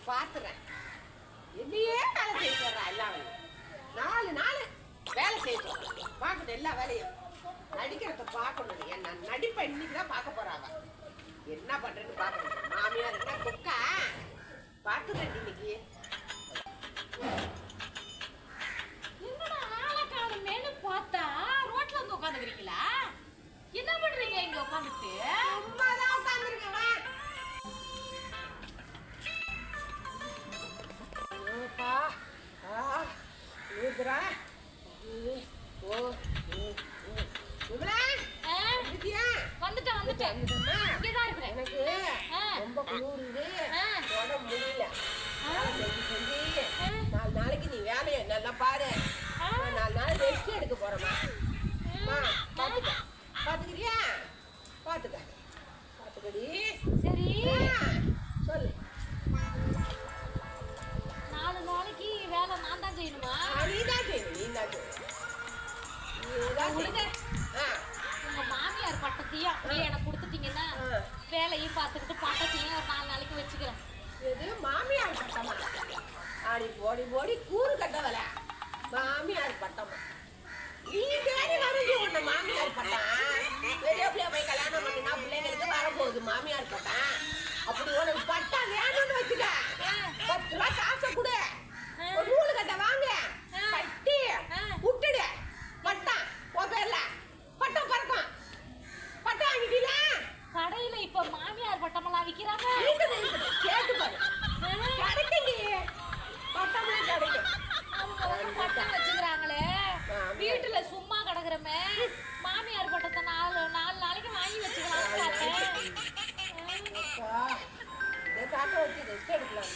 பாத்துறேன். என்னையே வேலை செய்ய சொல்றா எல்லா வேலையும். 4 நாள் வேலை செய்ய சொல்றேன். பார்க்கணும் எல்லா வேலையும். நடிக்கிறத பார்க்கணும். என்ன நடிப்பை இன்னைக்குதான் பார்க்க போறாங்க. என்ன பண்றேன்னு பார்க்கணும். மாமியார் என்ன குக்கா பார்த்துறேன் இன்னைக்கு. என்னடா ஆளக்காரமேனு பார்த்தா ரோட்ல வந்து உட்காந்துக்கிறீங்களா? என்ன பண்றீங்க இங்க உட்காந்துட்டு? சும்மாதான் உட்காந்துருக்கேன். வந்துட்டேன். இங்கதான் இருக்கிறேன். எனக்கு ரொம்ப குளிருது, உடம்பு முடியல. செஞ்சு 4 நாளைக்கு நீ வேலையை நல்லா பாரு. 4 நாள் ரெஸ்ட் எடுக்க போறமா. பாத்துக்க, பாத்துக்கிறியா? பாத்துக்க, பாத்துக்கடி. சரி சொல்லு. 4 நாளைக்கு வேலை நான் தான் செய்யணுமா? நீதான் செய்யணும், நீதான் செய்யணும். உங்க மாமியார் பட்டத்தையும் அப்படியே எனக்கு கொடுத்துட்டீங்கன்னா வேலையும் பார்த்துக்கிட்டு பட்டத்தையும் ஒரு 4 நாளைக்கு வச்சுக்கிறேன். இது மாமியார் பட்டமா? ஆடி போடி போடி கூறு கட்டவல மாமியார் பட்டமா? நீ தேடி வருது உன்ன மாமியார் பட்டம். பெரிய பிள்ளைய போய் கல்யாணம் பண்ணினா பிள்ளைங்களுக்கு வரப்போகுது மாமியார் பட்டம். அப்படி உனக்கு பட்டம் வேணும்னு வச்சுக்க, 10 ரூபா காசை கொடு, ஒரு நூலு கட்ட வாங்க, கட்டி விட்டுடு. பட்டம் உன் பேர்ல பட்டம் பறக்கும். பட்டம் வாங்கிட்டீல? கடையில இப்ப மாமியார் பட்டமெல்லாம் விக்கிறாங்க. கேட்டு பாரு, கிடைக்கும். பட்டம்லாம் கிடைக்கும். அவங்க பட்டம் வச்சுக்கிறாங்களே, வீட்டுல சும்மா கிடக்குறமே, மாமியார் பட்டத்தை 4 நாளைக்கு வாங்கி வச்சுக்கலாம்னு பார்த்தேன். இதை காட்ட வச்சு ரெஸ்ட் எடுக்கலாம்.